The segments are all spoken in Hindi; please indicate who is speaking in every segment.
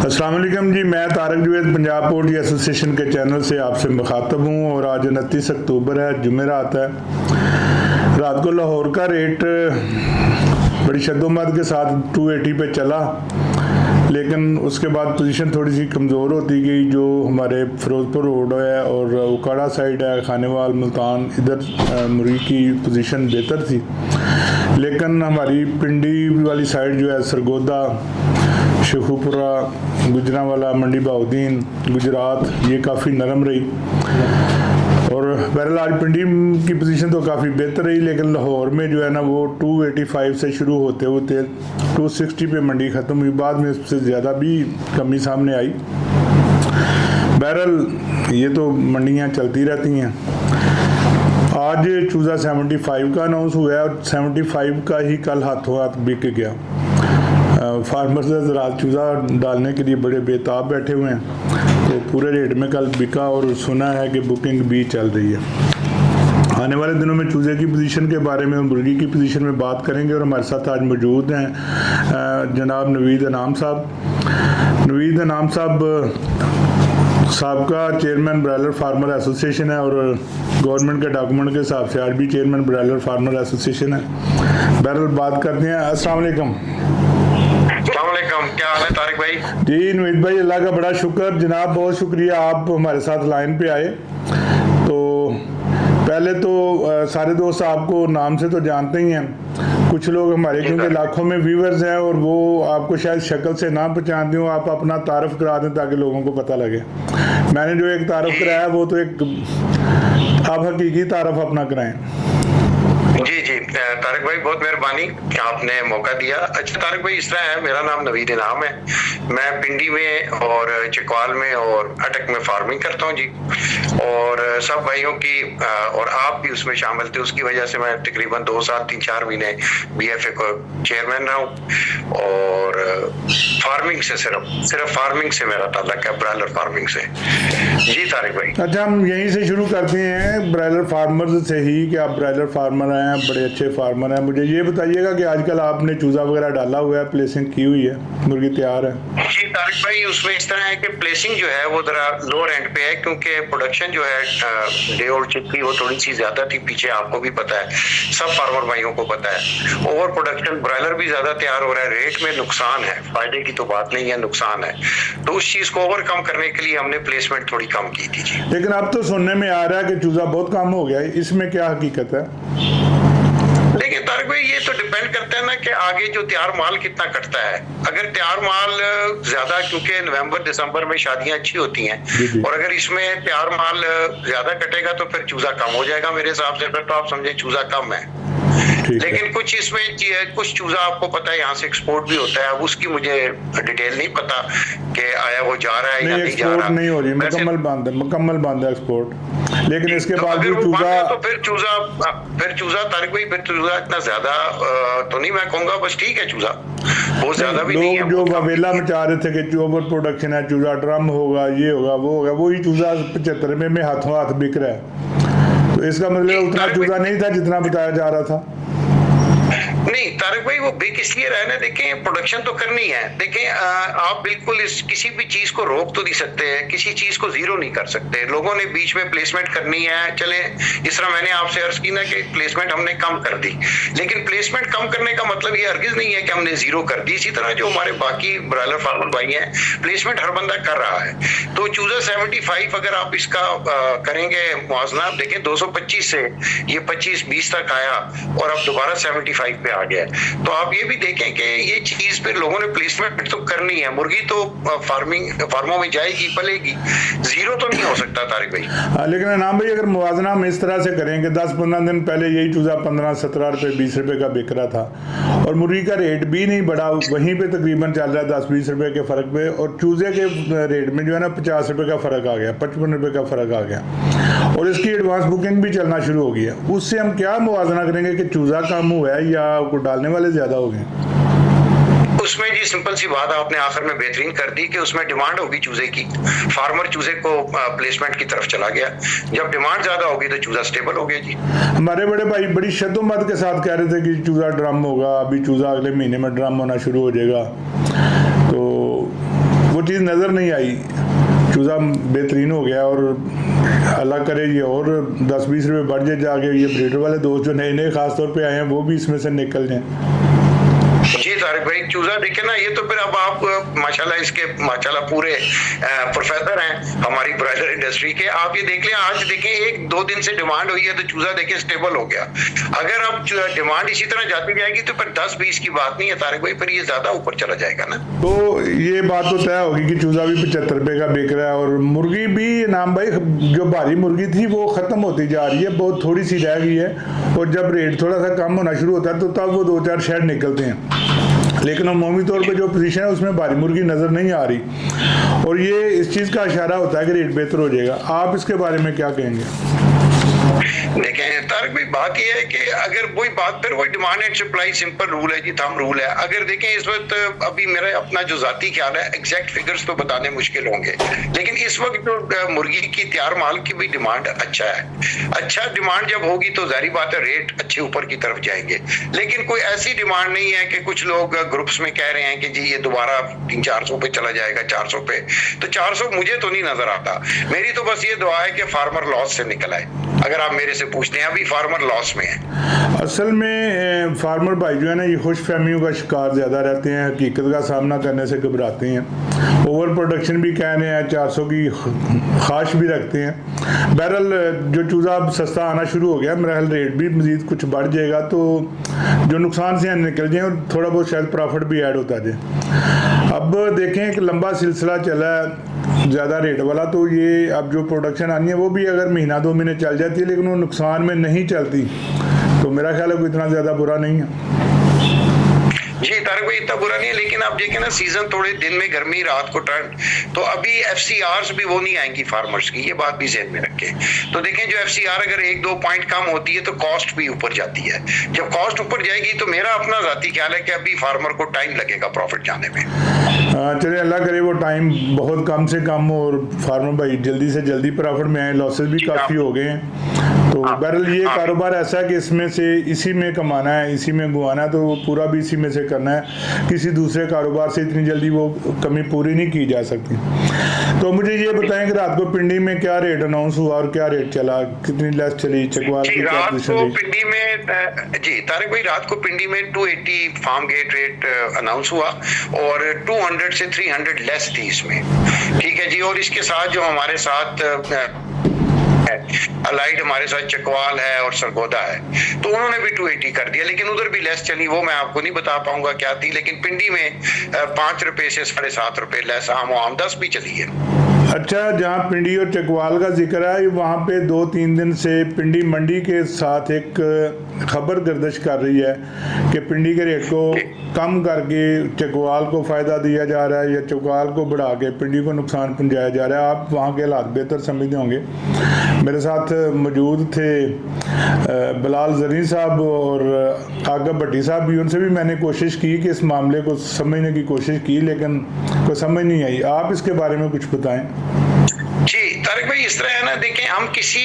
Speaker 1: अस्सलाम वालेकुम जी, मैं तारक जुवैद पंजाब पोल्ट्री एसोसिएशन के चैनल से आपसे मुखातब हूँ और आज 29 अक्टूबर है, जुमेरात है। रात को लाहौर का रेट बड़ी शद्दोमद के साथ 280 पे चला, लेकिन उसके बाद पोजीशन थोड़ी सी कमज़ोर होती गई। जो हमारे फिरोजपुर रोड है और उकाड़ा साइड है, खानेवाल, मुल्तान, इधर मुर्गी की पोजीशन बेहतर थी, लेकिन हमारी पिंडी वाली साइड जो है, सरगोदा, शेखुपुरा, गुजरांवाला, मंडी बहाउद्दीन, गुजरात, ये काफ़ी नरम रही। और बहरहाल आज पिंडी की पोजीशन तो काफ़ी बेहतर रही, लेकिन लाहौर में जो है ना वो 285 से शुरू होते होते 260 पे मंडी ख़त्म हुई। बाद में इससे ज़्यादा भी कमी सामने आई। बहरहाल ये तो मंडियाँ चलती रहती हैं। आज चूज़ा 75 का अनाउंस हुआ है और 75 का ही कल हाथों हाथ बिक गया। फार्मर्स रात चूज़ा डालने के लिए बड़े बेताब बैठे हुए हैं, तो पूरे रेट में कल बिका और सुना है कि बुकिंग भी चल रही है। आने वाले दिनों में चूज़े की पोजीशन के बारे में और मुर्गी की पोजीशन में बात करेंगे और हमारे साथ आज मौजूद हैं जनाब नवीद अनाम साहब। नवीद अनाम साहब साबका चेयरमैन ब्रायलर फार्मर एसोसिएशन है और गवर्नमेंट के डॉक्यूमेंट के हिसाब से आज भी चेयरमैन ब्रायलर फार्मर एसोसिएशन है। बहरहाल बात करते हैं। अस्सलाम वालेकुम।
Speaker 2: क्या हाल है तारिक भाई?
Speaker 1: जी नवीद भाई, अल्लाह का बड़ा शुक्र जनाब, बहुत शुक्रिया आप हमारे साथ लाइन पे आए। तो पहले तो सारे दोस्त आपको नाम से तो जानते ही हैं, कुछ लोग हमारे क्योंकि लाखों में व्यूवर्स हैं और वो आपको शायद शक्ल से ना पहचानते हो, आप अपना तारफ़ करा दें ताकि लोगों को पता लगे। मैंने जो एक तारफ़ कराया वो तो एक आप हकीकी तारफ़ अपना कराएं।
Speaker 2: जी जी तारिक भाई, बहुत मेहरबानी कि आपने मौका दिया। अच्छा तारिक भाई, इस तरह है, मेरा नाम नवीद इनाम है। मैं पिंडी में और चिकवाल में और अटक में फार्मिंग करता हूँ जी, और सब भाइयों की और आप भी उसमें शामिल थे, उसकी वजह से मैं तकरीबन 2 साल 3-4 महीने BFA को चेयरमैन रहा हूँ। और फार्मिंग से सिर्फ फार्मिंग से मेरा ताल्लुक है, ब्रायलर फार्मिंग से। जी तारिक भाई।
Speaker 1: अच्छा, हम यहीं से शुरू करते हैं ब्रायलर फार्मर से ही कि आप ब्रायलर फार्मर हैं, बड़े अच्छे फार्मर हैं। मुझे ये बताइएगा कि आजकल आपने चूज़ा वगैरह डाला हुआ है, प्लेसिंग की हुई है, मुर्गी तैयार है?
Speaker 2: जी तारिक भाई, उसमें इस तरह है कि प्लेसिंग जो है वो जरा लोअर एंड पे है, क्योंकि प्रोडक्शन जो है डे ओल्ड चिक की वो थोड़ी सी ज्यादा थी पीछे, आपको भी पता है, सब फार्मर भाइयों को पता है। ओवर प्रोडक्शन, ब्रायलर भी ज्यादा तैयार हो रहा है, रेट में नुकसान है, फायदे की तो बात नहीं है, नुकसान है। तो उस चीज को ओवरकम करने के लिए हमने प्लेसमेंट थोड़ी कम की थी जी।
Speaker 1: लेकिन अब तो सुनने में आ रहा है कि चूज़ा बहुत कम हो गया है, इसमें क्या हकीकत है?
Speaker 2: देखिए तारिक भाई, ये तो डिपेंड करता है ना कि आगे जो तैयार माल कितना कटता है। अगर तैयार माल ज्यादा, क्योंकि नवंबर दिसंबर में शादियां अच्छी होती हैं, और अगर इसमें तैयार माल ज्यादा कटेगा तो फिर चूजा कम हो जाएगा मेरे हिसाब से। फिर तो आप समझे चूजा कम है। लेकिन कुछ इसमें कुछ चूजा आपको पता है यहाँ से एक्सपोर्ट भी होता है, अब उसकी मुझे डिटेल नहीं पता कि आया वो जा रहा है या नहीं जा रहा।
Speaker 1: नहीं हो रही, मुकम्मल बंद है एक्सपोर्ट। लेकिन इसके बाद भी
Speaker 2: चूजा, तो फिर चूजा तारिक भाई, फिर चूजा इतना ज्यादा तो नहीं मैं कहूंगा, बस ठीक है, चूजा बहुत ज्यादा भी नहीं है।
Speaker 1: जो वावेला में चाह रहे थे कि ओवर प्रोडक्शन है, चूजा ड्रम होगा, ये होगा, वो होगा, वही चूजा 75 में हाथों हाथ बिक रहा है। तो इसका मतलब उतना चूजा नहीं था जितना बताया जा रहा था।
Speaker 2: नहीं तारिक भाई, वो बिक इसलिए रहा है ना, देखें प्रोडक्शन तो करनी है। देखें आप बिल्कुल किसी भी चीज को रोक तो नहीं सकते हैं, किसी चीज को जीरो नहीं कर सकते। लोगों ने बीच में प्लेसमेंट करनी है, चले इस तरह मैंने आपसे अर्ज की ना कि प्लेसमेंट हमने कम कर दी, लेकिन प्लेसमेंट कम करने का मतलब ये हरगिज नहीं है कि हमने जीरो कर दी। इसी तरह जो हमारे बाकी ब्रायलर फार्मर भाई हैं, प्लेसमेंट हर बंदा कर रहा है। तो चूजा 75 अगर आप इसका करेंगे मुआवजा, देखें 225 से ये 25-20 तक आया और अब दोबारा 75 पे आ गया। तो आप ये भी देखें कि ये चीज पे लोगों ने प्लेसमेंट तो करनी है। मुर्गी तो फार्मों में जाएगी, पलेगी, जीरो तो नहीं हो सकता तारिक भाई।
Speaker 1: लेकिन नाम भाई, अगर मुवाजना हम इस तरह से करेंगे, 10-15 दिन पहले यही चूजा 15-17 रुपए 20 रुपए का बिक रहा था और मुर्गी का रेट भी नहीं बढ़ा, वहीं पे तकरीबन चल रहा है 10-20 रुपए के फर्क पे, और चूजे के रेट में जो है ना 50 रुपए का फर्क आ गया, 55 रुपए का फर्क आ गया, और इसकी एडवांस बुकिंग भी चलना शुरू हो गई है। उससे हम क्या मुवाजना करेंगे कि चूजा कम हुआ है या डालने वाले ज्यादा हो गए?
Speaker 2: उसमें जी सिंपल सी बात आपने आखिर में बेहतरीन कर दी कि उसमें डिमांड होगी चूजे की, फार्मर चूजे को प्लेसमेंट की तरफ चला गया। जब डिमांड ज्यादा होगी तो चूजा स्टेबल हो गया जी।
Speaker 1: हमारे बड़े भाई बड़ी शद्दोमद के साथ कह रहे थे कि चूजा ड्रम होगा, अभी चूजा अगले महीने में ड्रम होना शुरू हो जाएगा, तो वो चीज़ नज़र नहीं आई। चूज़ा बेहतरीन हो गया और अल्लाह करे ये और 10-20 रुपये बढ़ जाए, जाके ये ब्रीडर वाले दोस्त जो नए नए खास तौर पे आए हैं वो भी इसमें से निकल जाएं।
Speaker 2: जी तारिक भाई, चूजा देखे ना, ये तो फिर अब आप माशाल्लाह इसके माशाल्लाह पूरे प्रोफेसर हैं हमारी ब्रॉयलर इंडस्ट्री के। आप ये देख लें, आज देखें 1-2 दिन से डिमांड हुई है तो चूजा देखें स्टेबल हो गया। अगर अब डिमांड इसी तरह जाती जाएगी तो फिर 10-20 की बात नहीं है तारिक भाई, फिर ये ज्यादा ऊपर चला जाएगा ना।
Speaker 1: तो ये बात तो तय होगी कि चूजा भी 75 रुपये का बिक रहा है और मुर्गी भी नाम भाई जो भारी मुर्गी थी वो खत्म होती जा रही है, बहुत थोड़ी सी रह गई है। और जब रेट थोड़ा सा कम होना शुरू होता है तो तब वो 2-4 शेड निकलते हैं, लेकिन अमूमी तौर पे जो पोजीशन है उसमें भारी मुर्गी नज़र नहीं आ रही और ये इस चीज़ का इशारा होता है कि रेट बेहतर हो जाएगा। आप इसके बारे में क्या कहेंगे?
Speaker 2: देखें तारक भाई, बात यह है कि अगर वही बात फिर वही demand and supply simple rule है जी, थंब रूल है। अगर देखें इस वक्त अभी मेरा अपना जो जाती ख्याल है, एग्जैक्ट फिगर्स तो बताने मुश्किल होंगे, लेकिन इस वक्त जो मुर्गी की तैयार माल की भी डिमांड अच्छा है। अच्छा डिमांड जब होगी तो जाहिर बात है रेट अच्छे ऊपर की तरफ जाएंगे, लेकिन कोई ऐसी डिमांड नहीं है कि कुछ लोग ग्रुप्स में कह रहे हैं कि जी ये दोबारा 300-400 पे चला जाएगा, 400 पे। तो 400 मुझे तो नहीं नजर आता। मेरी तो बस ये दुआ है कि फार्मर लॉस से निकल आए। अगर आप मेरे से पूछते हैं, अभी फार्मर लॉस में है।
Speaker 1: असल में फार्मर भाई जो है ना, ये खुश फहमियों का शिकार ज़्यादा रहते हैं, हकीकत का सामना करने से घबराते हैं, ओवर प्रोडक्शन भी कह रहे हैं, 400 की ख्वाहिश भी रखते हैं। बहरहाल जो चूज़ा अब सस्ता आना शुरू हो गया, मेरा ख्याल रेट भी मज़ीद कुछ बढ़ जाएगा तो जो नुकसान से निकल जाए और थोड़ा बहुत शायद प्रॉफिट भी ऐड होता जाए। अब देखें एक लंबा सिलसिला चला है ज़्यादा रेट वाला, तो ये अब जो प्रोडक्शन आनी है वो भी अगर महीना 2 महीने चल जाती है लेकिन वो नुकसान में नहीं चलती तो मेरा ख्याल है कोई इतना ज़्यादा बुरा नहीं है।
Speaker 2: जी तारक भाई, इतना बुरा नहीं है, लेकिन आप देखें ना सीजन थोड़े दिन में गर्मी, रात को ठंड, तो अभी FCRs भी वो नहीं आएंगी फार्मर्स की, ये बात भी ज़हन में रखें। तो देखें जो FCR अगर 1-2 पॉइंट कम होती है तो कॉस्ट भी ऊपर जाती है। जब कॉस्ट ऊपर जाएगी तो मेरा अपना जाती ख्याल है कि अभी फार्मर को टाइम लगेगा प्रॉफिट जाने में।
Speaker 1: चलिए अल्लाह करे वो टाइम बहुत कम से कम हो और फार्मर भाई जल्दी से जल्दी प्रॉफिट में आए। लॉसेस भी काफ़ी हो गए हैं, तो बहरहाल ये कारोबार ऐसा है कि इसमें से इसी में कमाना है, इसी में गुआना है, तो पूरा भी इसी में से करना है। किसी दूसरे कारोबार से इतनी जल्दी वो कमी पूरी नहीं की जा सकती। तो मुझे ये बताएं कि रात को पिंडी में क्या रेट अनाउंस हुआ और क्या रेट चला, कितनी लेस चली, चकवाल की क्या पोजीशन रही?
Speaker 2: पिंडी में जी तारिक भाई, रात को पिंडी में 280 फार्म गेट रेट अनाउंस हुआ और 200 से 300 लेस थी इसमें, ठीक है जी। और इसके साथ जो हमारे साथ अलाइड हमारे साथ चकवाल है और सरगोदा है, तो उन्होंने भी 280 कर दिया, लेकिन उधर भी लेस चली, वो मैं आपको नहीं बता पाऊंगा क्या थी। लेकिन पिंडी में 5 रुपए से 7.5 रुपए लेस, आम 10 भी चली है।
Speaker 1: अच्छा, जहाँ पिंडी और चकवाल का जिक्र है, वहाँ पे 2-3 दिन से पिंडी मंडी के साथ एक खबर गर्दिश कर रही है कि पिंडी के रेट को कम करके चकवाल को फ़ायदा दिया जा रहा है या चकवाल को बढ़ा के पिंडी को नुकसान पहुँचाया जा रहा है। आप वहाँ के हालात बेहतर समझते होंगे। मेरे साथ मौजूद थे बिलाल जरीन साहब और आगा भट्टी साहब भी, उनसे भी मैंने कोशिश की कि इस मामले को समझने की कोशिश की, लेकिन कोई समझ नहीं आई। आप इसके बारे में कुछ बताएं।
Speaker 2: जी तारिक भाई, इस तरह है ना, देखें हम किसी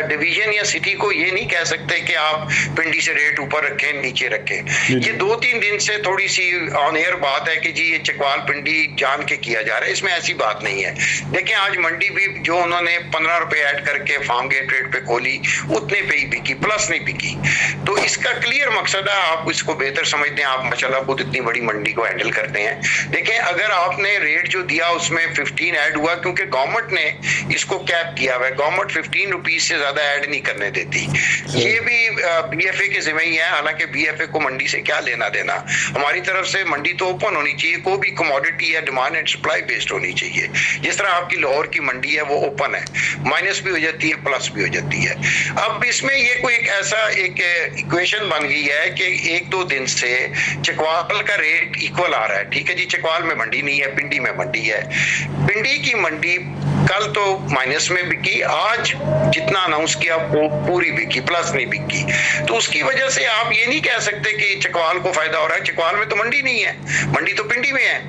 Speaker 2: डिवीजन या सिटी को ये नहीं कह सकते कि आप पिंडी से रेट ऊपर रखें नीचे रखें। ये 2-3 दिन से थोड़ी सी ऑन एयर बात है कि जी ये चकवाल पिंडी जान के किया जा रहा है, इसमें ऐसी बात नहीं है। देखें आज मंडी भी जो उन्होंने 15 रुपए ऐड करके फार्म गेट रेट पे खोली, उतने पे ही बिकी, प्लस नहीं बिकी। तो इसका क्लियर मकसद है, आप इसको बेहतर समझते हैं, आप माशाल्लाह खुद इतनी बड़ी मंडी को हैंडल करते हैं। देखें अगर आपने रेट जो दिया उसमें 15 ऐड हुआ, क्योंकि गवर्नमेंट ने इसको कैप किया हुआ है, गवर्नमेंट 15 रुपीज से ज्यादा ऐड नहीं करने देती। ये भी BFA के जिम्मे ही है, हालांकि BFA को मंडी से क्या लेना देना। हमारी तरफ से मंडी तो ओपन होनी चाहिए, कोई भी कमोडिटी या डिमांड एंड सप्लाई बेस्ड होनी चाहिए। जिस तरह आपकी लाहौर की मंडी है वो ओपन है, माइनस भी हो जाती है प्लस भी हो जाती है। अब इसमें ये कोई एक ऐसा एक इक्वेशन बन गई है कि 1-2 दिन से चकवाल का रेट इक्वल आ रहा है, ठीक है जी। चकवाल में मंडी नहीं है, पिंडी में मंडी है। पिंडी की मंडी कल तो माइनस में बिकी, आज जितना अनाउंस किया वो पूरी बिकी, प्लस नहीं बिकी। तो उसकी वजह से आप ये नहीं कह सकते कि चकवाल को फायदा हो रहा है। चकवाल में तो मंडी नहीं है, मंडी तो पिंडी में है।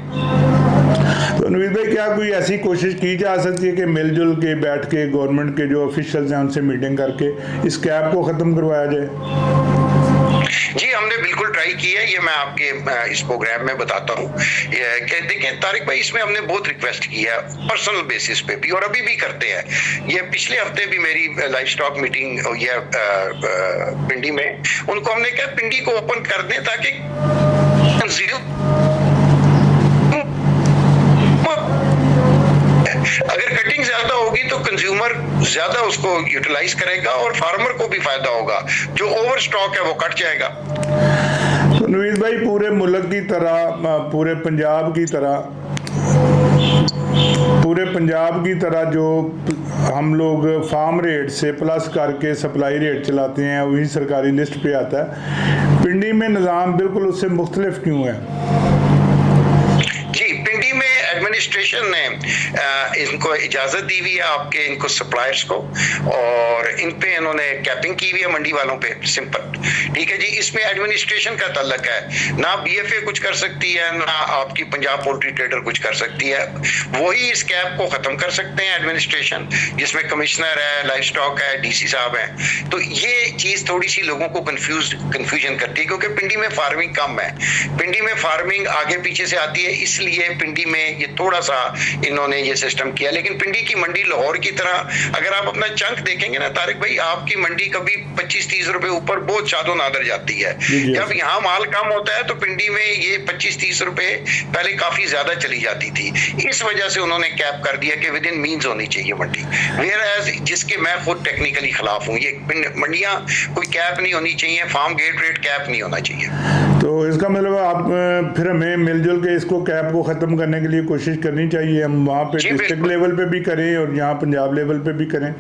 Speaker 1: तो नवीद भाई, क्या कोई ऐसी कोशिश की जा सकती है कि मिलजुल के बैठ के गवर्नमेंट के जो ऑफिशियल्स हैं उनसे मीटिंग करके इस कैप को खत्म करवाया जाए?
Speaker 2: जी हमने बिल्कुल ट्राई की है, ये मैं आपके इस प्रोग्राम में बताता हूँ। देखिए तारिक भाई, इसमें हमने बहुत रिक्वेस्ट की है पर्सनल बेसिस पे भी, और अभी भी करते हैं। ये पिछले हफ्ते भी मेरी लाइव स्टॉक मीटिंग ये पिंडी में, उनको हमने कहा पिंडी को ओपन कर दें ताकि अगर कटिंग ज्यादा होगी तो कंज्यूमर ज्यादा उसको यूटिलाइज करेगा और फार्मर को भी फायदा होगा, जो ओवर स्टॉक है वो कट जाएगा।
Speaker 1: तो नवीद भाई, पूरे मुल्क की तरह, पूरे पंजाब की तरह जो हम लोग फार्म रेट से प्लस करके सप्लाई रेट चलाते हैं वही सरकारी लिस्ट पे आता है, पिंडी में निज़ाम बिल्कुल उससे मुख्तलिफ क्यों है?
Speaker 2: जी, पिंडी में एडमिनिस्ट्रेशन ने इनको इजाजत दी हुई है, आपके इनको सप्लायर्स को, और इन पे इन्होंने कैपिंग की हुई है मंडी वालों पे, सिंपल। ठीक है जी, इसमें एडमिनिस्ट्रेशन का तल्लक है, ना बीएफए कुछ कर सकती है, ना आपकी पंजाब पोल्ट्री ट्रेडर कुछ कर सकती है। वही इस कैप को खत्म कर सकते हैं एडमिनिस्ट्रेशन, जिसमें कमिश्नर है, लाइव स्टॉक है, डीसी साहब है। तो ये चीज थोड़ी सी लोगों को कंफ्यूजन करती है, क्योंकि पिंडी में फार्मिंग कम है, पिंडी में फार्मिंग आगे पीछे से आती है, इसलिए पिंडी में ये थोड़ा सा इन्होंने ये सिस्टम किया। लेकिन पिंडी की मंडी लाहौर की तरह, अगर आप अपना चंक देखेंगे ना तारिक भाई, आपकी मंडी कभी 25-30 रुपए ऊपर बहुत शादो नादर जाती है। जब यहाँ माल कम होता है तो पिंडी में ये 25-30 रुपए पहले काफी ज्यादा चली जाती थी। इस वजह से उन्होंने कैप कर दिया कि विद इन मीन्स होनी चाहिए मंडी, वेयर एज जिसके मैं खुद टेक्निकली खिलाफ हूँ। ये मंडियां कोई कैप नहीं होनी चाहिए, फार्म गेट रेट कैप नहीं होना चाहिए।
Speaker 1: तो इसका मतलब आप फिर हमें मिलजुल के इसको कैप को खत्म करने के लिए कोशिश करनी चाहिए, हम वहाँ पे डिस्ट्रिक्ट लेवल पे भी करें और यहाँ पंजाब लेवल पे भी करें।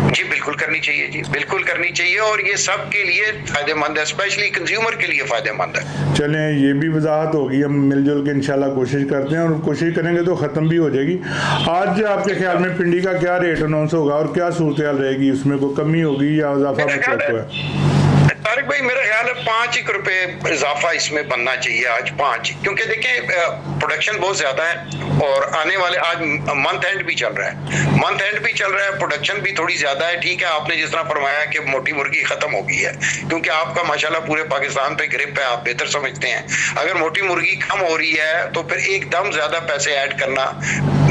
Speaker 2: जी बिल्कुल करनी चाहिए, जी बिल्कुल करनी चाहिए, और ये सब के लिए फायदेमंद है, स्पेशली कंज्यूमर के लिए फायदेमंद है।
Speaker 1: चलें, ये भी वजाहत होगी, हम मिलजुल के इंशाल्लाह कोशिश करते हैं, और कोशिश करेंगे तो ख़त्म भी हो जाएगी। आज आपके ख्याल में पिंडी का क्या रेट अनाउंस होगा और क्या सूरत हाल रहेगी, उसमें कोई कमी होगी या इजाफा है?
Speaker 2: तारिक भाई मेरा ख्याल है 5 रुपए इजाफा इसमें बनना चाहिए आज, 5, क्योंकि देखें प्रोडक्शन बहुत ज्यादा है, और आने वाले आज मंथ एंड भी चल रहा है, प्रोडक्शन भी थोड़ी ज्यादा है। ठीक है, आपने जिस तरह फरमाया कि मोटी मुर्गी खत्म हो गई है, क्योंकि आपका माशाल्लाह पूरे पाकिस्तान पे ग्रिप है, आप बेहतर समझते हैं। अगर मोटी मुर्गी कम हो रही है तो फिर एकदम ज्यादा पैसे ऐड करना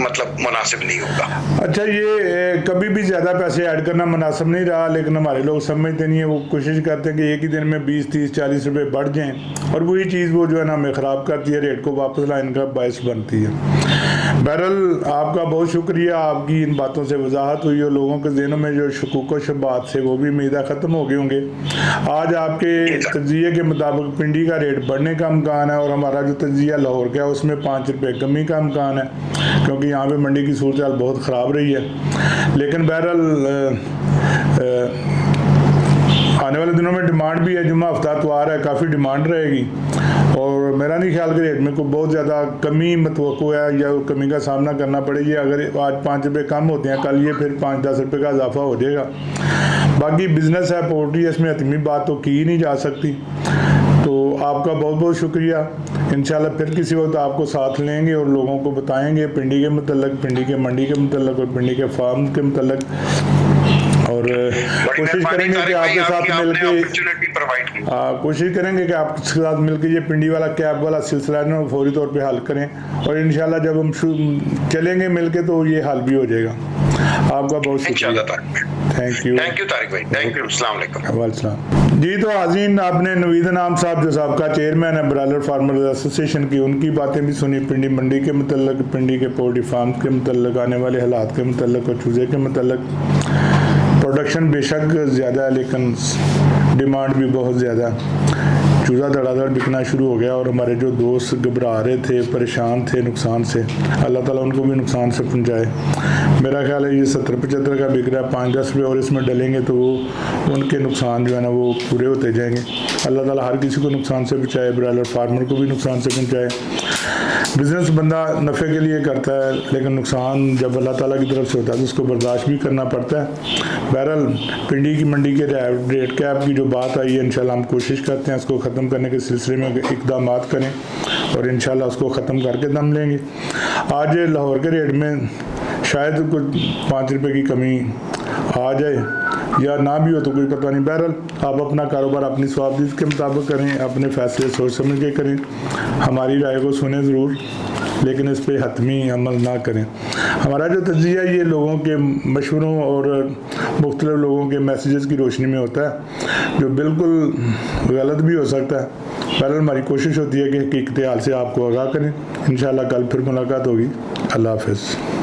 Speaker 2: मतलब मुनासिब नहीं होगा।
Speaker 1: अच्छा, ये कभी भी ज्यादा पैसे ऐड करना मुनासिब नहीं रहा, लेकिन हमारे लोग समझते नहीं है, वो कोशिश करते हैं कि एक ही दिन में 20, 30, 40 रुपए बढ़ जाएं, और वही चीज़ वो जो है ना हमें ख़राब करती है, रेट को वापस लाने का बायस बनती है। बहरहाल आपका बहुत शुक्रिया, आपकी इन बातों से वजाहत हुई और लोगों के ज़हनों में जो शकूक व शुबहात थे वो भी उम्मीदें ख़त्म हो गए होंगे। आज आपके तज्जिये के मुताबिक पिंडी का रेट बढ़ने का इम्कान है, और हमारा जो तज्जिया लाहौर का है उसमें 5 रुपये कमी का इम्कान है, क्योंकि यहाँ पे मंडी की सूरत हाल बहुत ख़राब रही है। लेकिन बहरहाल आने वाले दिनों में डिमांड भी है, जुम्मा हफ्ता इतवार है, काफ़ी डिमांड रहेगी, और मेरा नहीं ख्याल कि रेट में कोई बहुत ज़्यादा कमी मतवक्को है या कमी का सामना करना पड़ेगी। अगर आज 5 रुपये कम होते हैं, कल ये फिर 5-10 रुपये का इजाफा हो जाएगा। बाकी बिजनेस है, पोल्ट्री है, इसमें हतमी बात तो की ही नहीं जा सकती। तो आपका बहुत बहुत शुक्रिया, इंशाल्लाह फिर किसी वक्त आपको साथ लेंगे और लोगों को बताएंगे पिंडी के मतलब, पिंडी के मंडी के मतलब, और पिंडी के फार्म के मतलब, और कोशिश करेंगे कि आपके साथ मिलके ये पिंडी वाला कैप वाला सिलसिला है फौरी तौर पे हल करें, और इंशाल्लाह जब हम चलेंगे मिलके तो ये हल भी हो जाएगा। आपका बहुत शुक्रिया, थैंक यू
Speaker 2: तारिक भाई, थैंक यू, अस्सलाम वालेकुम।
Speaker 1: जी, तो हाज़रीन, आपने नवीद नाम साहब जो साहब चेयरमैन है ब्रायलर फार्मर एसोसिएशन की, उनकी बातें भी सुनी, पिंडी मंडी के मतलब, पिंडी के पोल्ट्री फार्म के मतलब, आने वाले हालात के मतलब, और चूजे के मतलब। प्रोडक्शन बेशक ज़्यादा है, लेकिन डिमांड भी बहुत ज़्यादा है। चूज़ा धड़ाधड़ बिकना शुरू हो गया, और हमारे जो दोस्त घबरा रहे थे, परेशान थे नुकसान से, अल्लाह ताला उनको भी नुकसान से पहुँचाए। मेरा ख्याल है ये 70-75 का बिक रहा है, 5-10 रुपये और इसमें डलेंगे तो वो उनके नुकसान जो है ना वो पूरे होते जाएंगे। अल्लाह ताला हर किसी को नुकसान से बचाए, ब्रायलर फार्मर को भी नुकसान से पहुँचाए। बिज़नेस बंदा नफ़े के लिए करता है, लेकिन नुकसान जब अल्लाह ताला की तरफ से होता है तो उसको बर्दाश्त भी करना पड़ता है। बहरहाल पिंडी की मंडी के रेट कैप की जो बात आई है, इंशाल्लाह हम कोशिश करते हैं उसको ख़त्म करने के सिलसिले में इक़दाम करें, और इंशाल्लाह उसको ख़त्म करके दम लेंगे। आज लाहौर के रेट में शायद कुछ 5 रुपये की कमी आ जाए, या ना भी हो तो कोई पता नहीं। बहरहाल आप अपना कारोबार अपनी स्वाबदीद के मुताबिक करें, अपने फैसले सोच समझ के करें। हमारी राय को सुने ज़रूर, लेकिन इस पर हतमी अमल ना करें। हमारा जो तजिया ये लोगों के मशवरों और मुख्तलिफ लोगों के मैसेजेस की रोशनी में होता है, जो बिल्कुल गलत भी हो सकता है। बहरहाल हमारी कोशिश होती है कि हकीकत हाल से आपको आगाह करें। इंशाअल्लाह कल फिर मुलाकात होगी। अल्लाह हाफ़िज़।